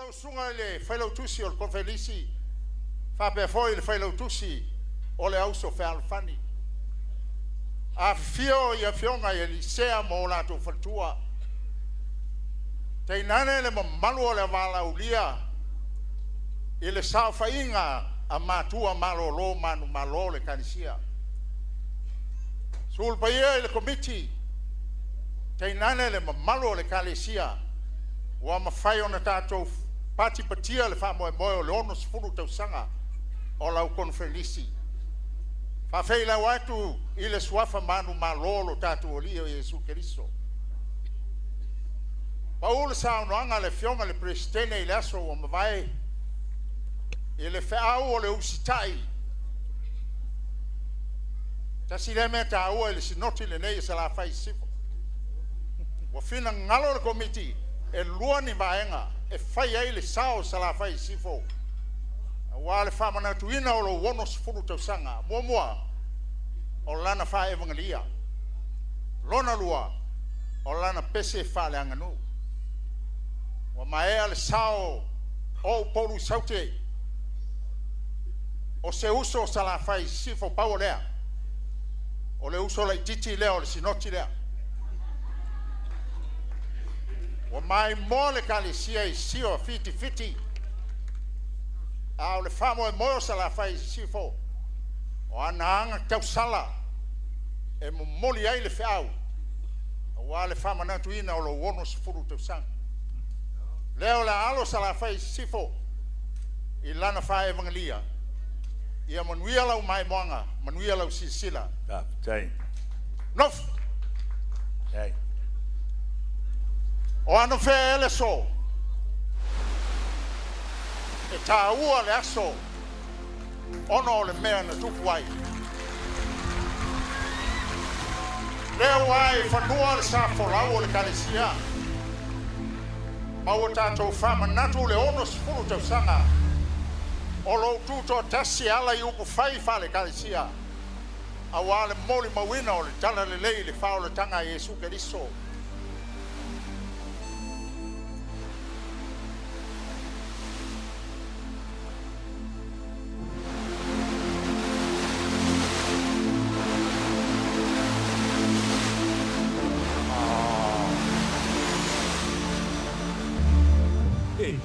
lo sunga le fai tusi o conferisi fa pe foi le fai tusi o le auso fe alfani a fio ia fionga ia lisea mo la tu fatua te nane le malu le vala ulia ile sa fainga a matua malo lo manu malo le kanisia sul paia le committee te nane le malu le kanisia wa mafai ona tatou pati patia le fa moe moe o le ono sefulu tausanga o lau konferensi fa feila watu ile suafa manu malolo tatou o lia o Yesu Keriso Paulo saunoanga le fionga le presidente ile aso o mavai ile feau o le usitai tasi le meta o ile sinoti le nei sa la fai sifo wa fina ngalo le committee e luani vaenga e fai ai le sao sa la fai sifo wa le fa mana tuina o lo wono sfulu tausanga moa o lana fa evangelia lona lua o lana pese fa le anganu wa mai le sao o polu saute o se uso sa la fai sifo paolea o le uso la titi leo le sinoti lea o mai mole kalesia I sio fiti au le famo e mo sa la fai sifo o ananga tau sala e mo moli ai le fau o le fama na tuina o lo wono sfuru tau sang leo la alo sa la fai sifo I lana fai evangelia ia manuia lau mai moanga manuia lau sisila tai nof tai o ano fe ele so e taua le aso ono le mea na tupu ai leo ai whanua le safolau o le kalesia mau tātou whama natu le ono sifuru tau sanga o lo tuto tasi ala I upu whai wha le kalesia a wale moli mawina o le tala le lei le whao le tanga Yesu Keriso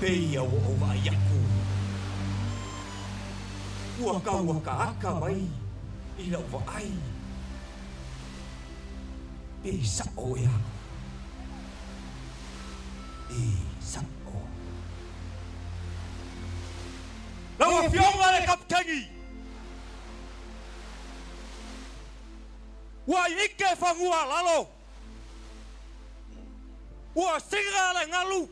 Peia o vai aku. Waka aka mai I lau vai. E sa oia. E sa o. Lau fionga le kaptengi. Wa ike fangua lalo. Wa singa le ngalu.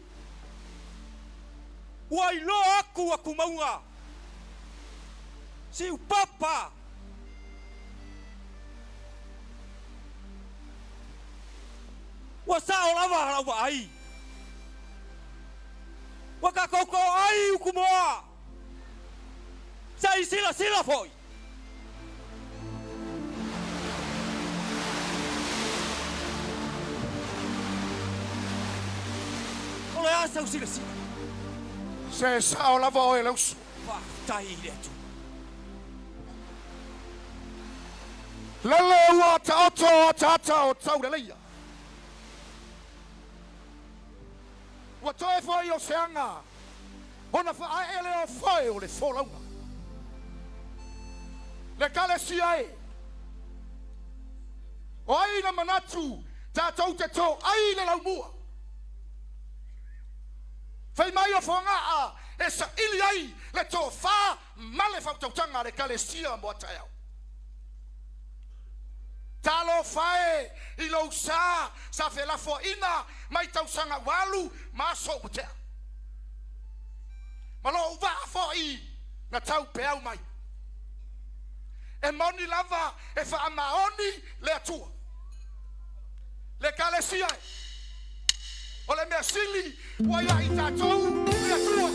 Wai lo aku maunga. Si papa. Wa sao lava ai. Wa ka koko ai kumoa. Sai sila foi. Ole asa sila. Se sao la voi leus. Tai le tu. Lele wa tata o tau leia. Wa toe foi o seanga. Ona fa ele o foi o le folaunga. Le kalesia e. O ai na manatu tata te to ai le laumua. Fai mai o fonga a esa ili ai le to fa male fa tautanga le kalesia mo taiau. Talo fae I lo sa fe la fo ina mai tausanga walu ma so butea. Malo va fo I na tau peau mai. E moni lava e fa amaoni le atua. Le kalesia o le mea sili wa ia I tātou le atua.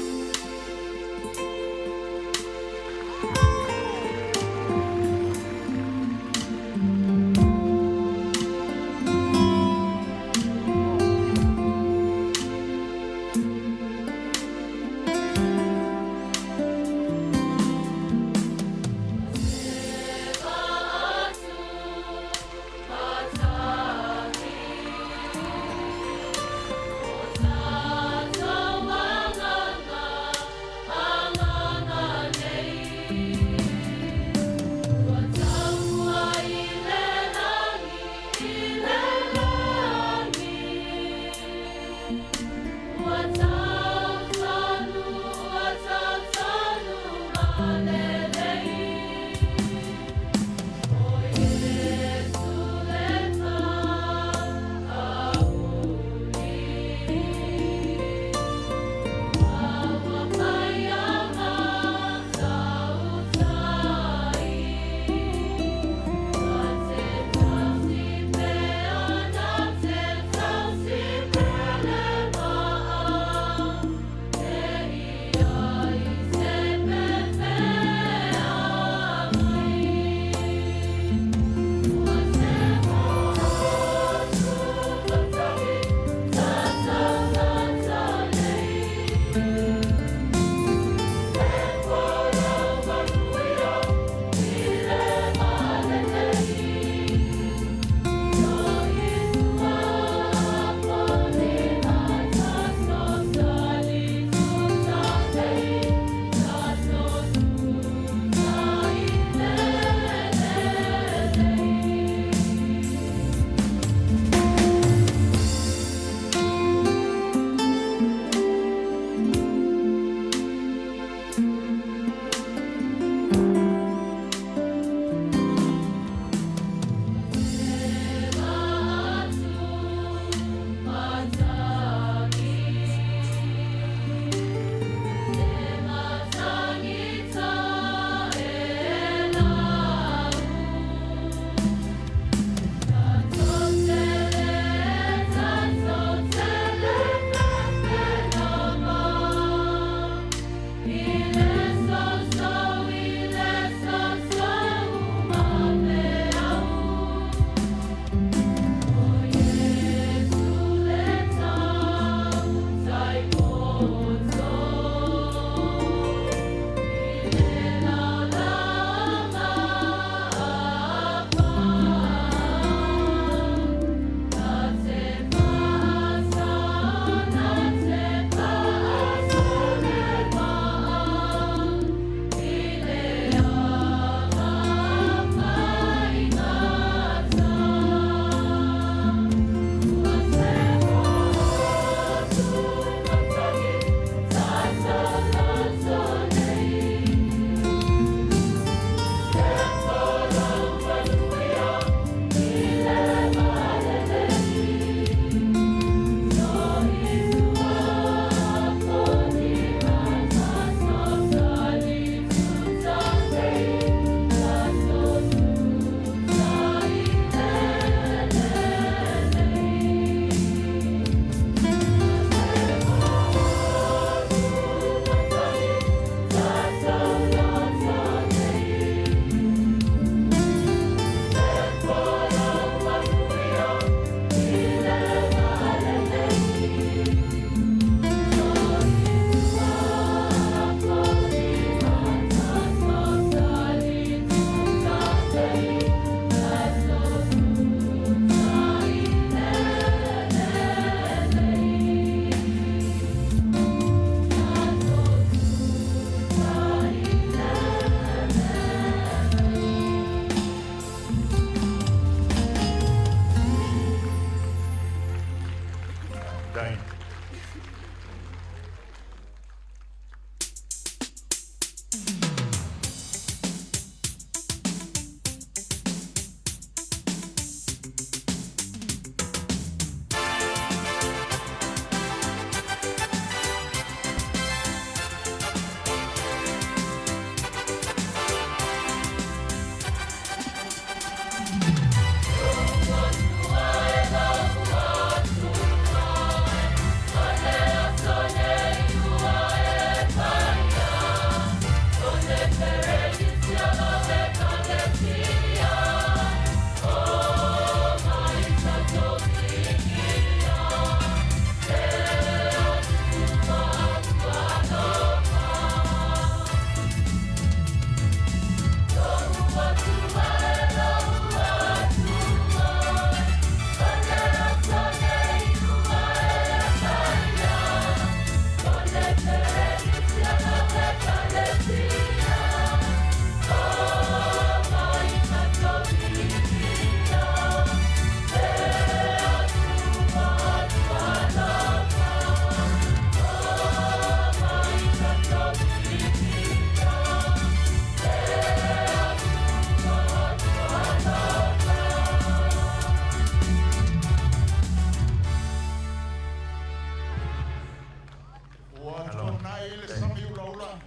ile sami ulaula.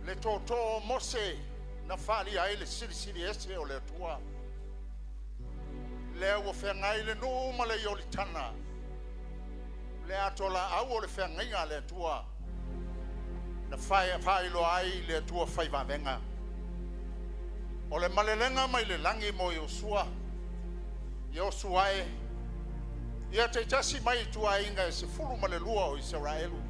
Le toto mose na fali ai le siri ese o le tua. Le o fengai le no male yolitana. Le atola au o le fengai le tua. Na fai lo ai le tua fai va venga. O le malelenga mai le langi mo Yosua. Yosua e. Ia te tasi mai tua inga e se fulu ma le lua o Israelu.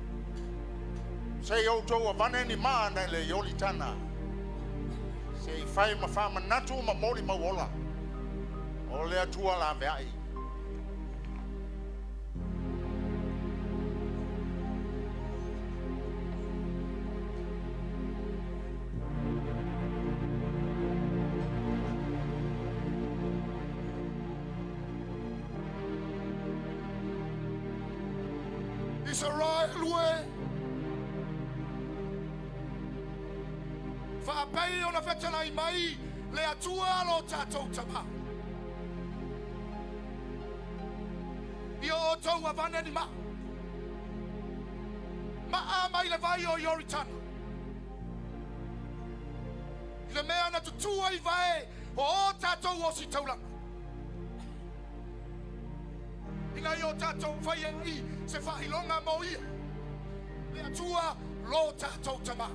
Se iau tau a vane ni maa na le yolitana. Se i fai ma wha manatu ma mori ma wola. O le atua la veai. Israel we whaapai o na whetana I mai le atua lo tātou tama. I o tau a vane ni ma. Ma a mai le vai o Yoritana. I le mea na tutua I vai o tātou o si taulanga. Ina I o tātou whai I se whailonga mo ia. Le atua lo tātou tama.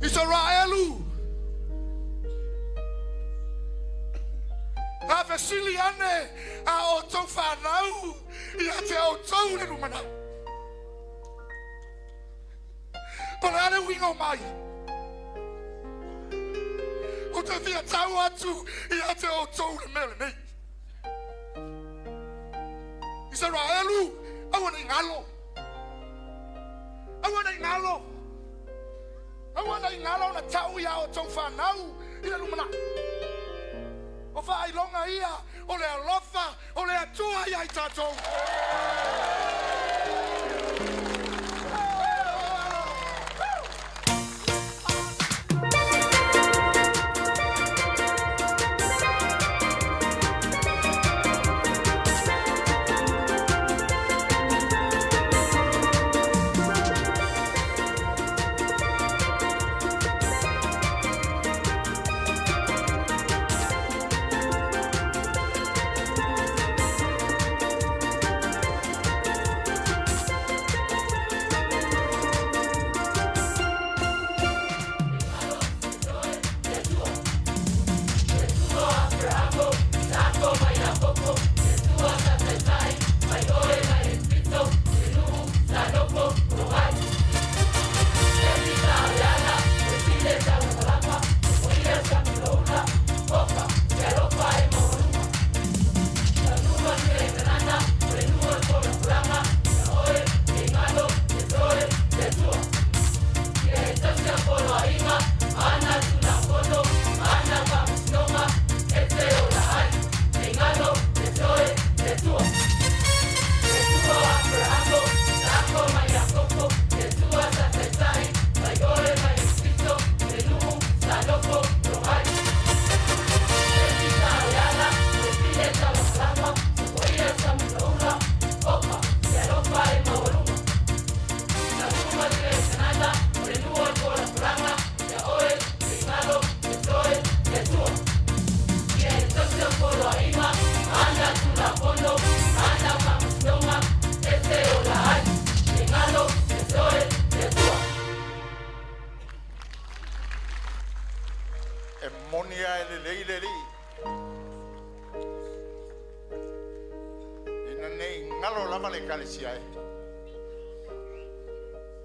Israelu. A vesili ane a o tau whanau ia te au tau le rumanau. Pole ane wingo mai. O te whia tau atu ia te au tau le mele nei. Israelu, awana ingalo. Awana ingalo. Awana ingalo na tau ia o tau whanau ia rumanau. O whaai longa ia, o le alofa, o le atua ia I tātou.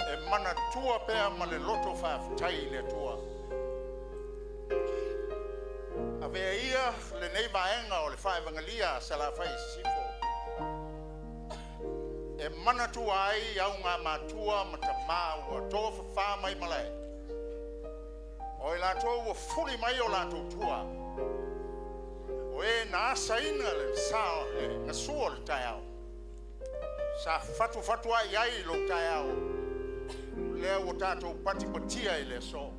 E mana tua pea ma le loto whaafutai le tua. A vea ia le nei vaenga o le whaevangalia sa la whai sifo. E mana tua ai au ngā mātua ma ta māua tō whawha mai malai. O e la tō ua furi mai o la tō tua. O e nā saina le sao le ngasua le tai au. Sa fatu ai lo tai au. Lea o tātou pati patia I le so.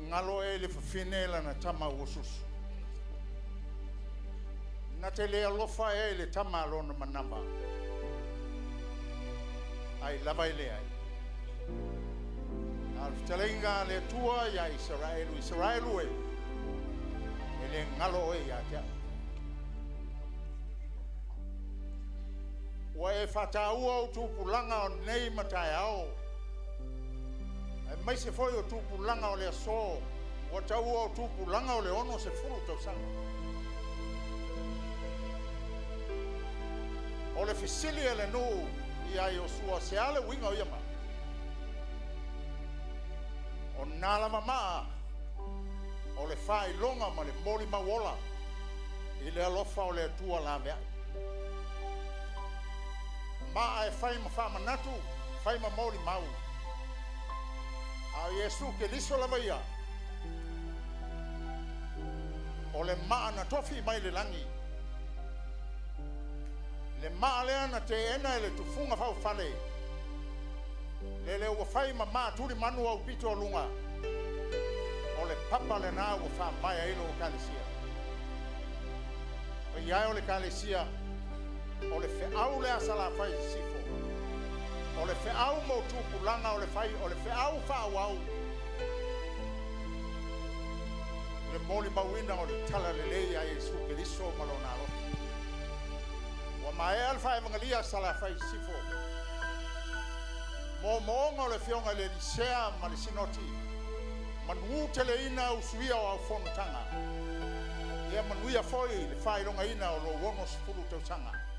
ngalo e le finela na tama usus na tele alofa e le tama lona manamba ai lava ile ai al telenga le tua ya Israelu e ele ngalo e ya tia wa e fatau tu pulanga nei matai ao mai se foi o tu pulanga o le so o tau o tu pulanga o le ono se fulu tau sanga o le fisili ele no ia i o sua se ale winga o iama o nala mama o le fai longa ma le moli mawola i le alofa o le tua la vea ma e fai ma fa manatu fai ma moli mau a Yesu ke liso la vaia o le maa na tofi mai le langi le maa lea na te ena e le tufunga fau fale le ua fai ma maa turi manu au pito lunga o le papa le na o fa mai ai lo kalesia o ia o le kalesia o le fe au le asala fai sifo o le fe au mo tupu langa o le fai o le fe au fa au le moli mawina o le tala le lei a Yesu Keriso malona lo wa mai alfa evangelia sala fai sifo mo le fionga le disea ma le sinoti manu teleina usuia o fonotanga ia manuia foi le fai longa ina o lo wono sfulu te sanga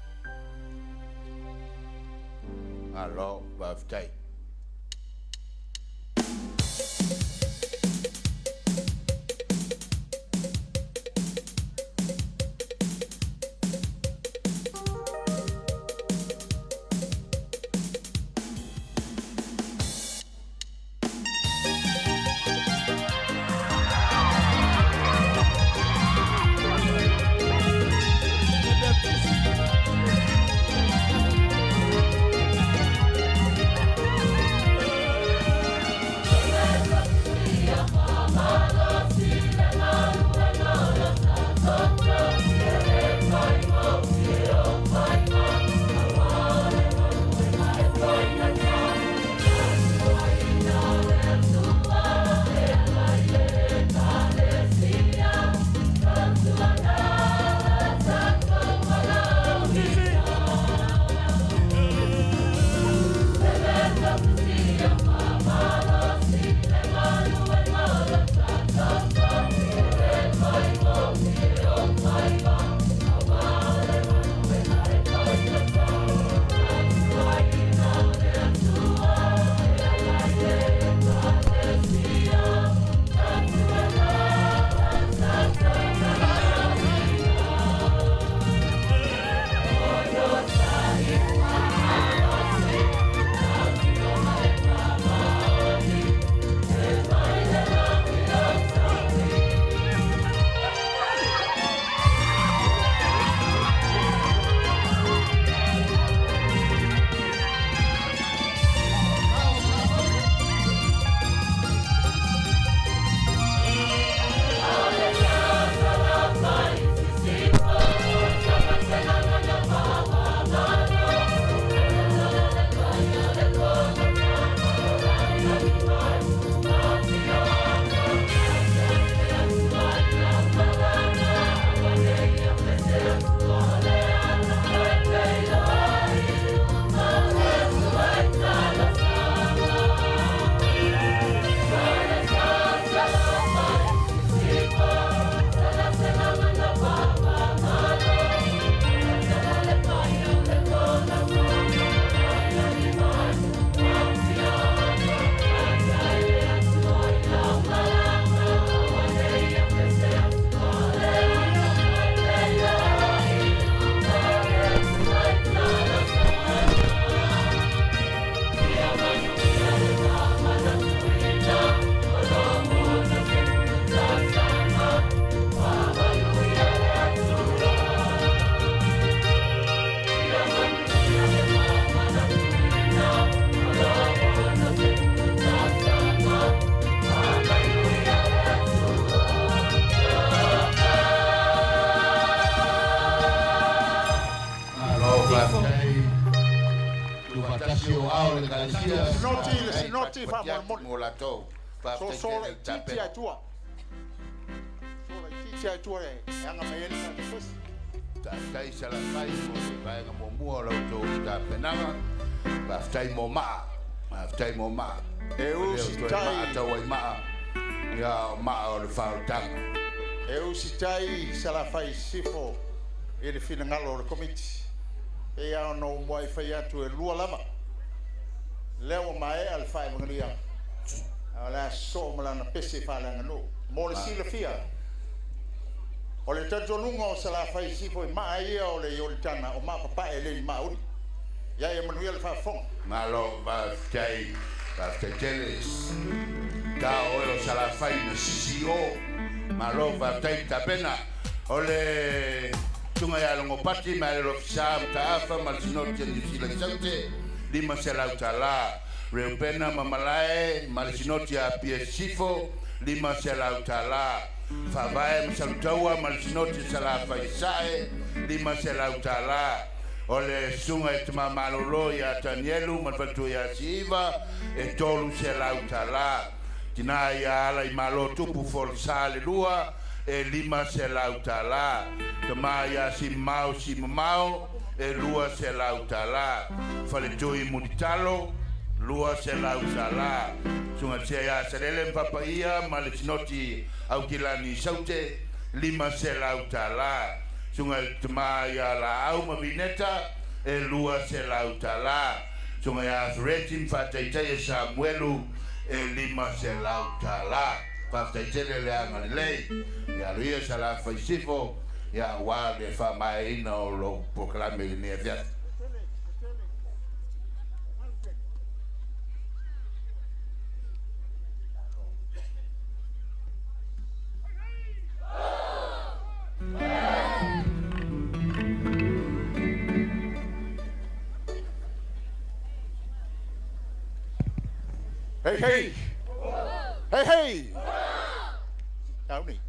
Alo, baftai. Sinoti fa mo la to so titi atua so atua anga mai na fes ta tai sala fai mo vai nga mo mo la to ta penanga ba tai mo ma e o si tai ta wai ma ya ma o le fa ta e o si tai sala fai sifo e le fina ngalo le komiti e ya no mo fai atu e lua lama leo mai alfa evangelia ala so mala na pese fala ngano mo le sila fia o le tato lunga o sala fai sifo mai o le yoltana o ma papa e le mauri ya e manuel fa fon malo ba tai teles ta o sala fai no sisio malo ba tai tapena o le tunga ya longo pati mai lo sa ta fa mal sinoti di sila sante lima sela utala reupena mamalae malisinoti a piesifo lima se lau tala Favae msalutaua malsinoti sala faisae lima se lau tala Ole sunga itma malolo ya Tanielu malfatu ya Siva tolu se lau tala Tina ya ala imalo tupu forsale lua lima se lau tala Tama ya simau lua se lau tala Faletui muditalo lua se lau tala Sunga se ya serele mpapaia malsinoti au kilani saute lima se lau tala Sunga tama ya la au mabineta lua se lau tala Sunga ya threatin fataitai Samuelu lima se lau tala fataitai le angalilei ya luia sala faisifo ya wale fa mai no lo proclame ni avia Hey, hey. Hey, hey. Tony.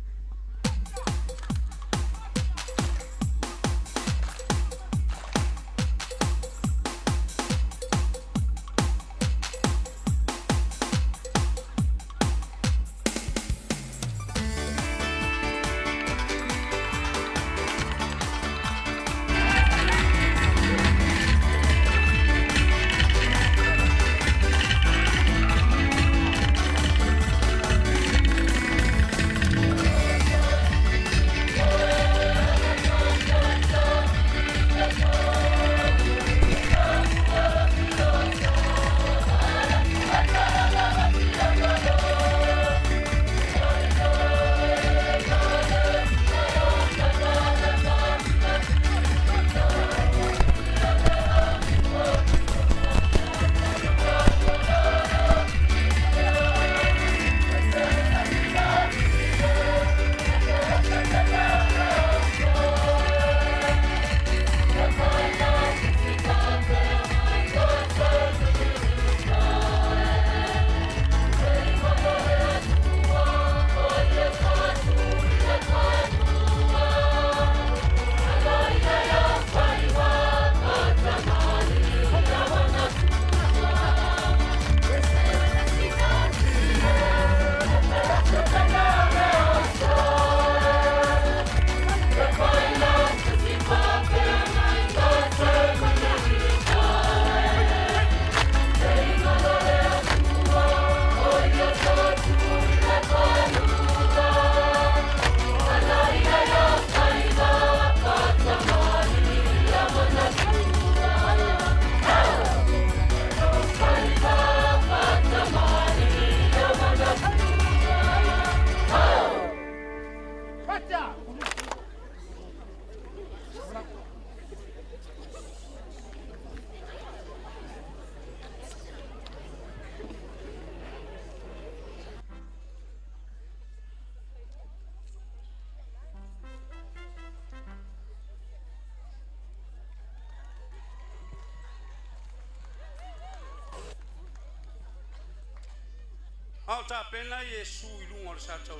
Au ta pena Yesu ilunga sa tau.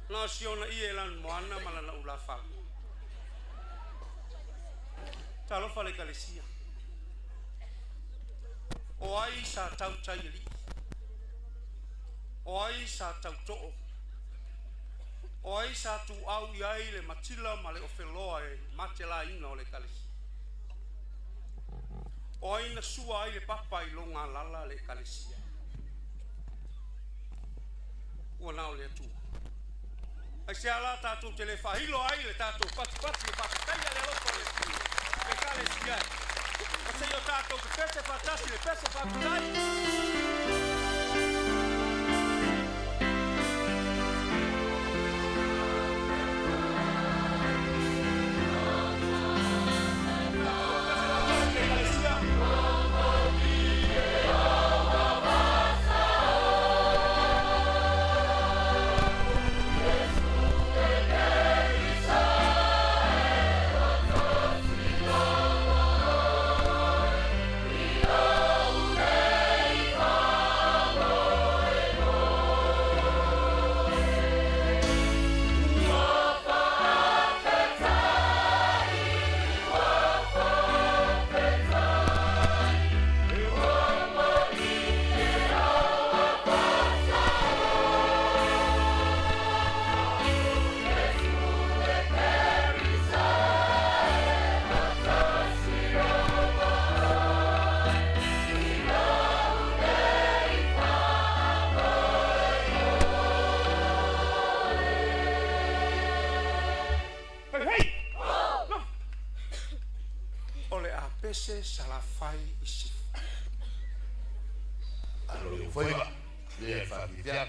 Na siona ielan moana malana ulafa. Talo fale kalesia. O ai sa tau taili. O ai sa tau to'o. O ai sa tu au iai le matila male ofeloa e matela ina o le kalesia. O ina sua ai le papa i longa lala le kalesia. Ua nao le atua. Ai se ala tātou te le whahilo ai le tātou pati le whakataia le loko le kalesia. O se o tātou ke pese whatasi le pese whakatai. le salafai isi. Alo foi ba. Le fa dia.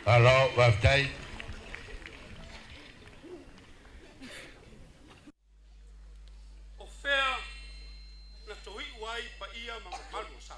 Alors, Waftai. Ofea na toi wai pa ia ma malu sa.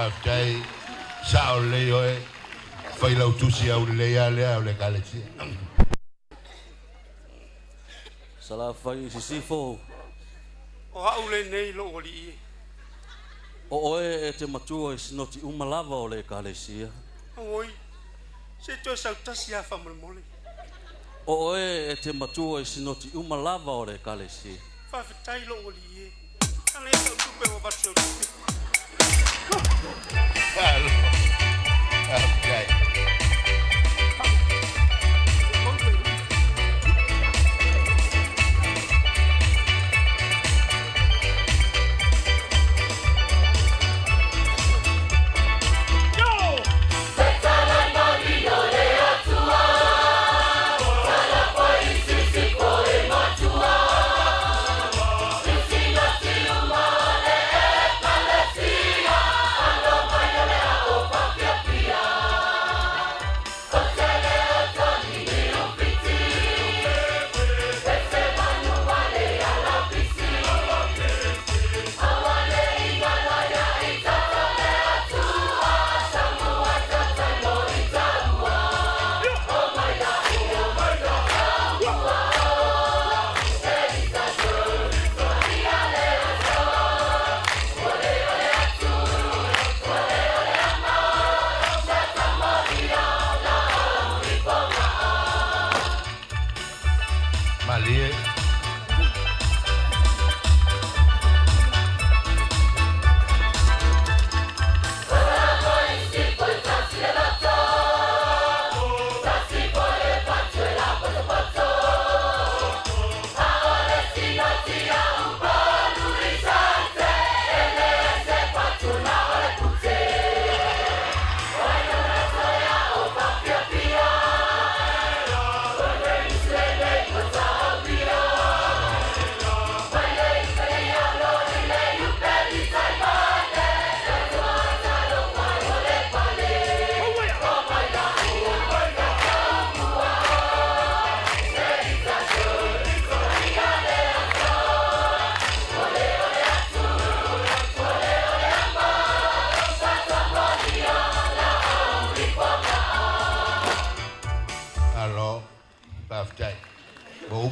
Paftai sao le oe fai lau tusi au le ale au le kalesia. Sala fai sisifo. O au le nei lo oli. O oe e te matua i sinoti umalava o le kalesia. Oi. Se to sa tasi a famole. O oe e te matua i sinoti umalava o le kalesia. Fa fitai lo oli. Ana e sa tupe o baso. Okay.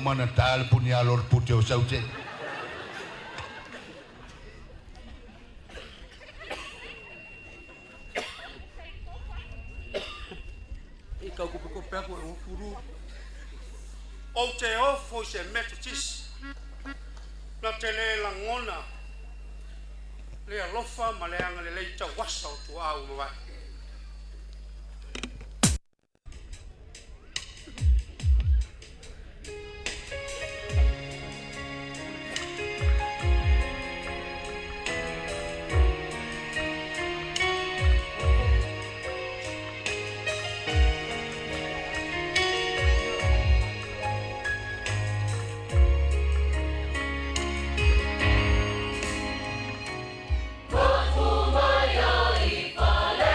Mana tal punya alor putih sauje. Ika kupu peko o furu. O te ofo se metotis. Na tele langona. Le alofa maleanga le leita wasa o tu au mawai. Umaya ifale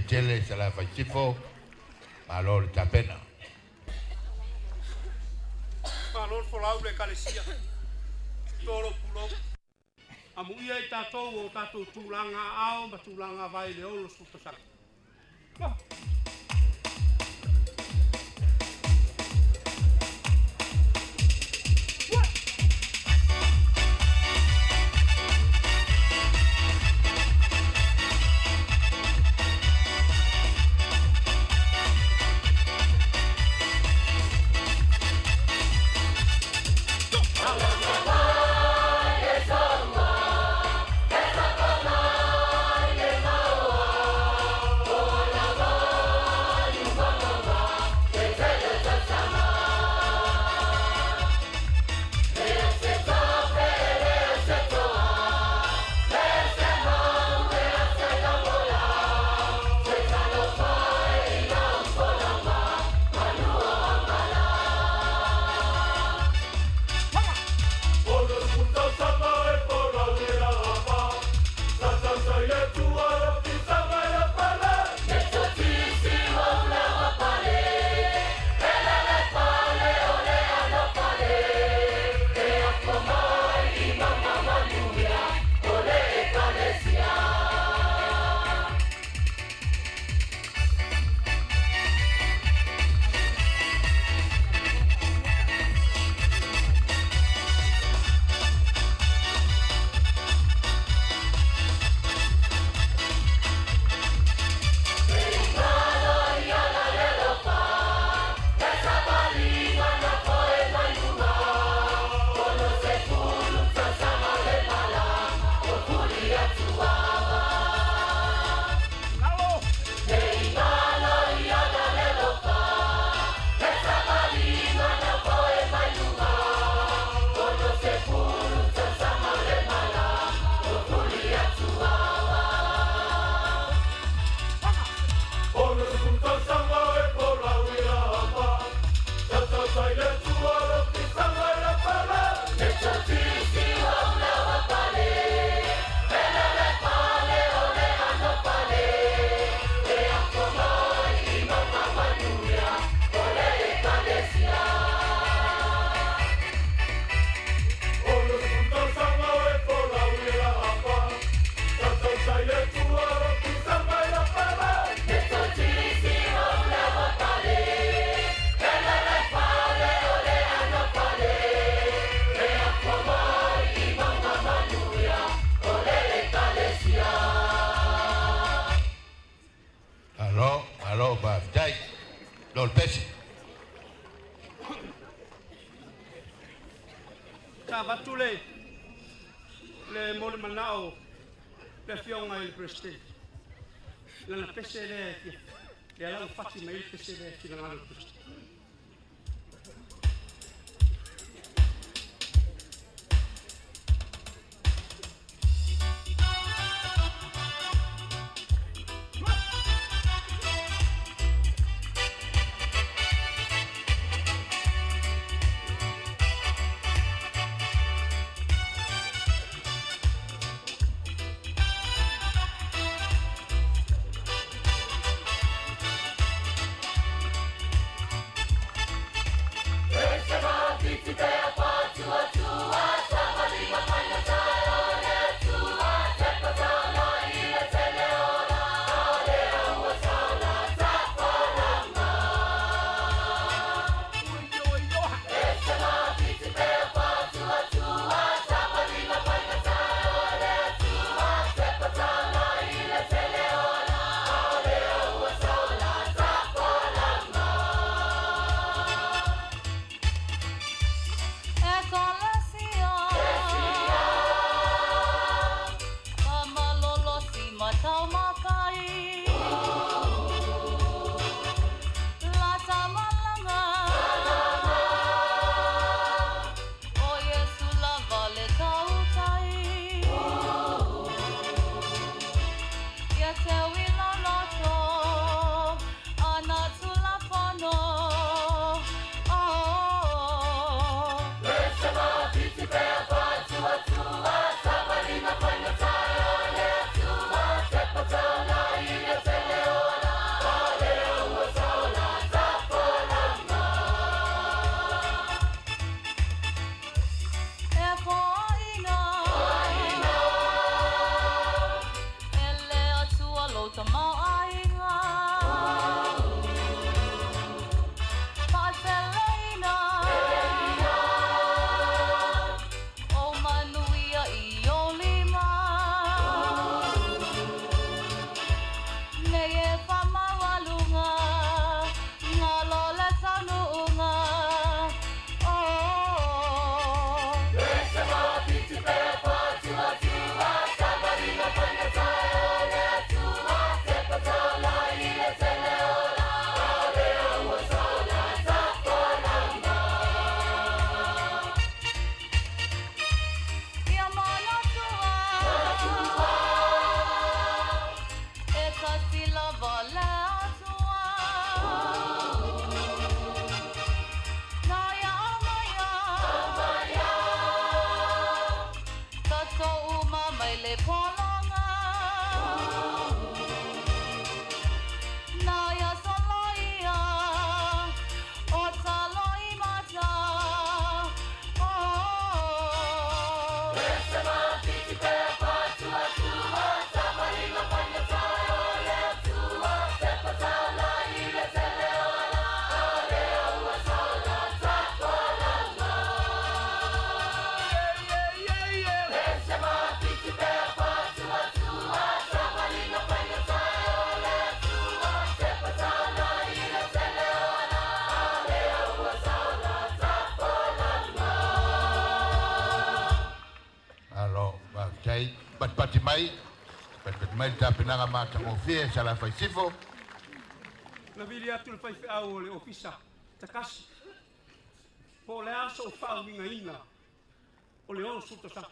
tele sala faisifo malol tapena Malol folau le kalesia. Toro pulo. Amu ia i tātou o tātou tūlanga ao, ma tūlanga vai le olo sutasaka. Batule le mole manao le fionga il preste la pese le ala fatti mai il pese le finale preste pati mai. Pati mai tapinanga mata ngofie sala faisifo. Na vili atu le fai au le ofisa takasi. Po le aso fau minga ina. O le ono suto sa.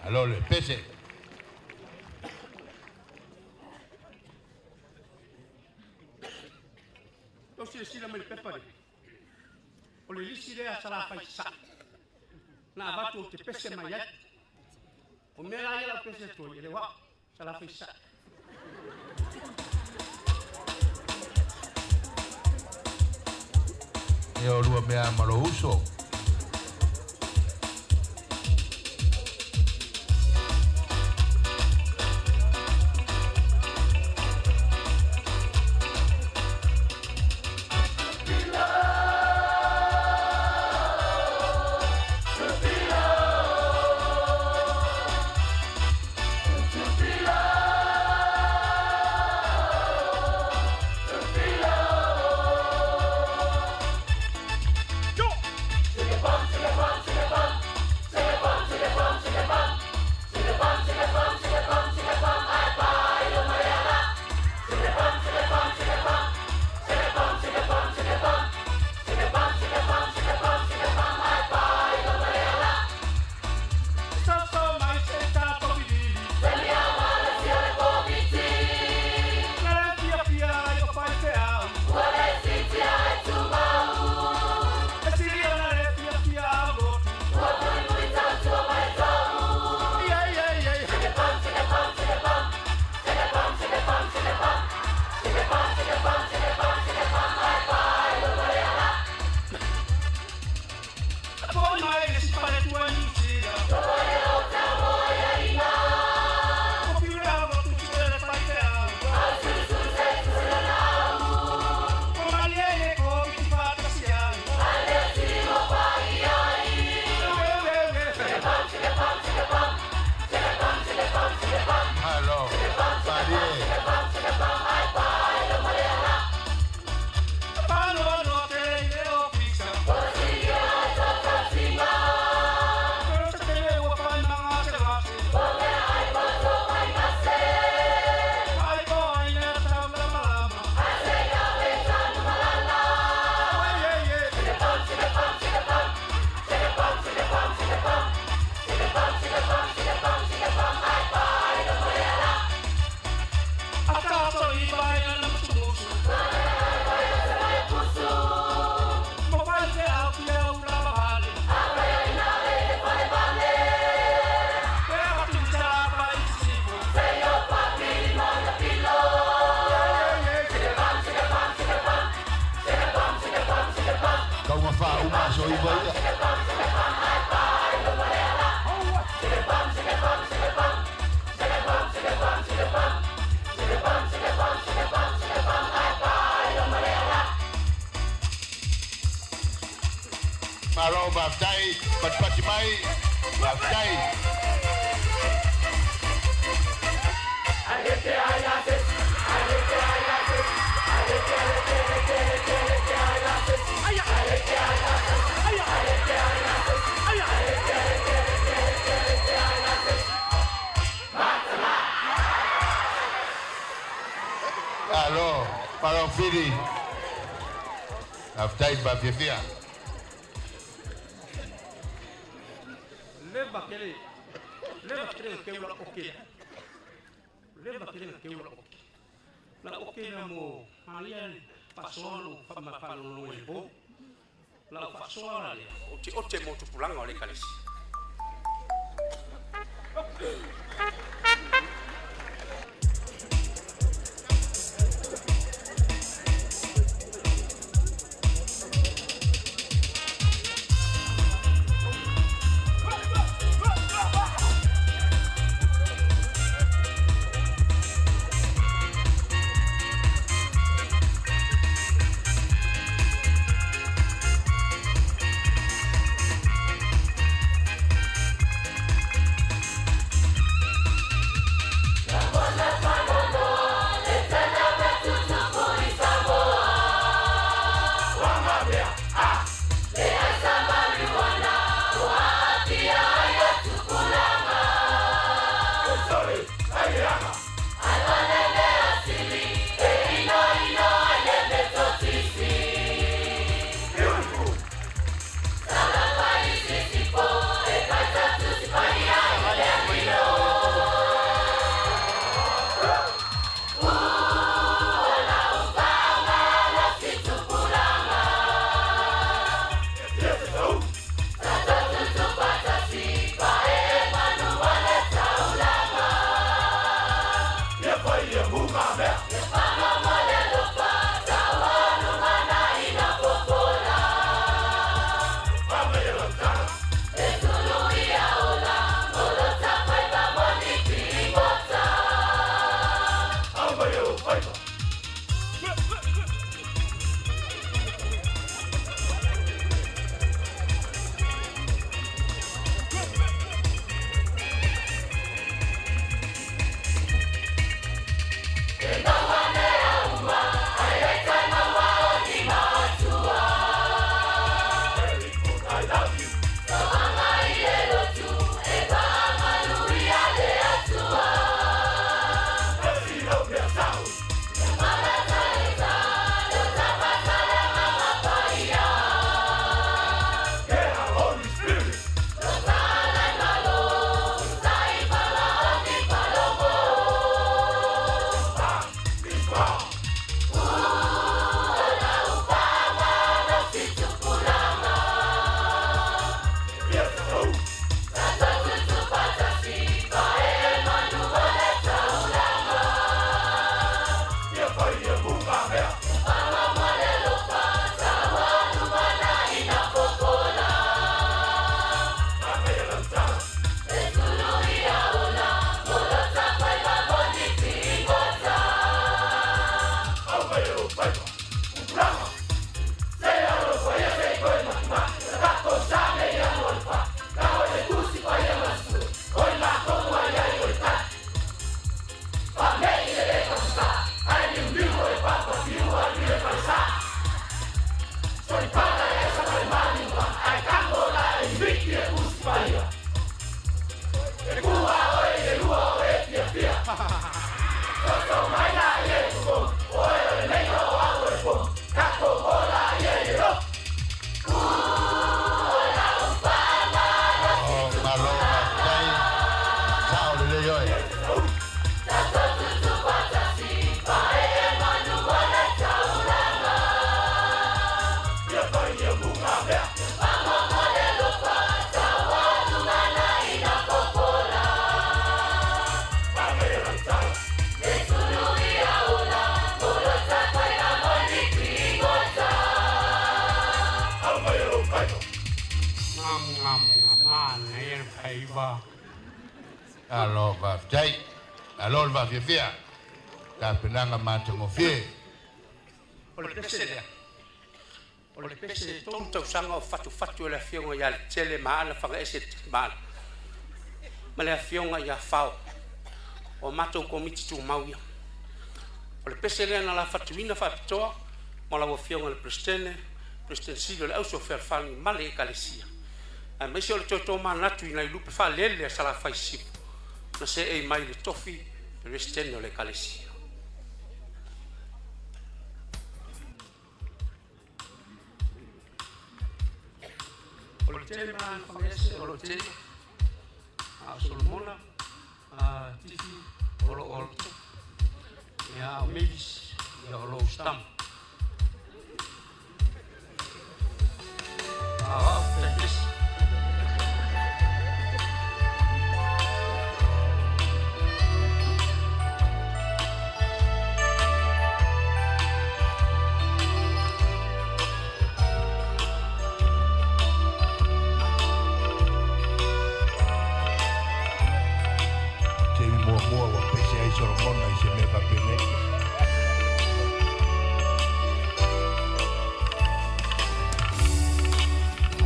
Alo le pese. O si sila mai pepare. O le lisi lea sala fai sa. Na batu o te pese mai et. O mea ia la pese to ele wa sala fai sa. E o lua mea malo uso. fa uma so I vai. Malo baftai, pat mai, baftai. Alo, para fili. Baftai bafia. Leva kele ke ula oke. Leva kele ke ula oke. La oke na mo alian pasolo fama falo no ebo. La fasola le. Ote mo tupulanga ole kalesi. Man, here, favor. Alo va tai. Alo va via. Ta penanga mata mo fie. O le pese tonto sanga o fatu le fionga ya le tele maana whanga ese maana. Ma le fionga ya whao. O mato komiti tu mauia. O le pese lea na la fatuina whapitoa. Ma la fionga le prestene silo le auso whewhangi male e kalesia. A mese o le toto manatu ina i lupe wha lele a sala whaisipu. Na se e mai le tofi prestene o le kalesia. Tele man fangese o lo tele a Solomona a titi o lo ya Mavis ya o lo stam a tetis Solomona y se me va a pedir.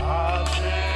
Amen.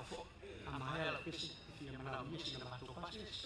fo amaya la pesi fia mana misi na mato pases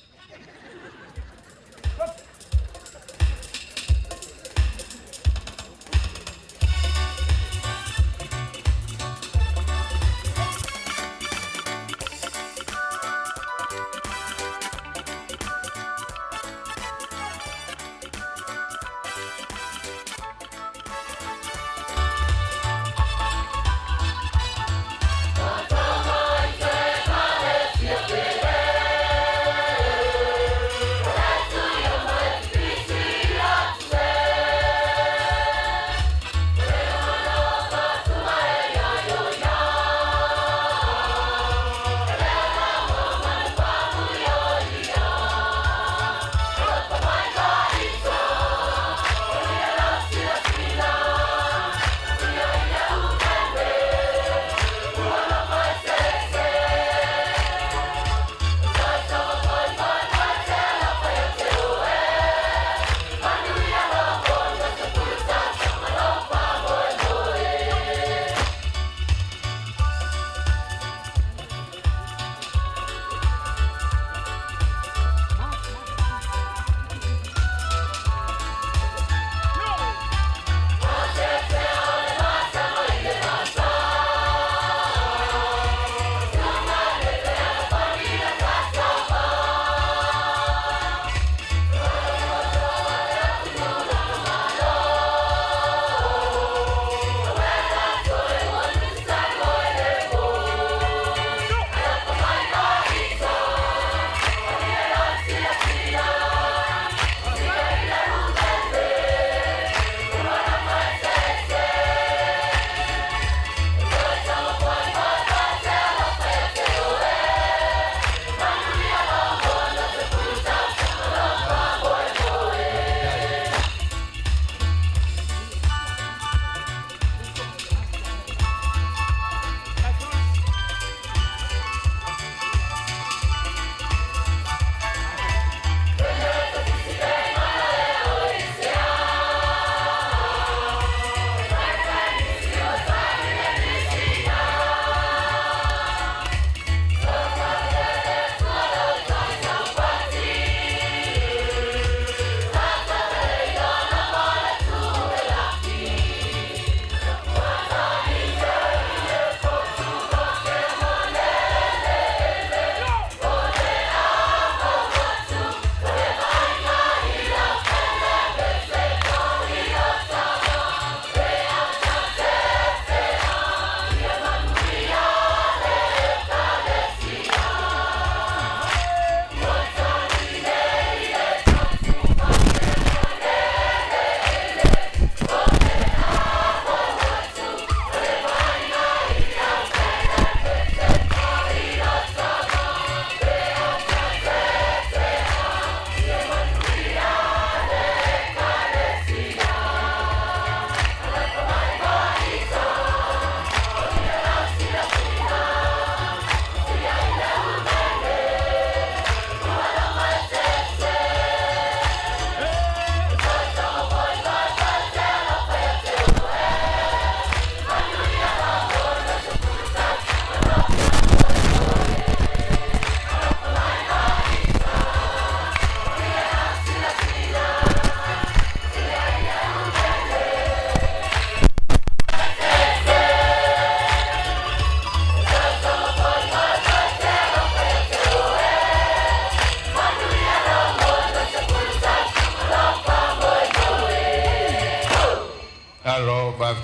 Alo, vai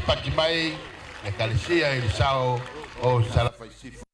pati mai, le kalesia il sao o salafaisifu.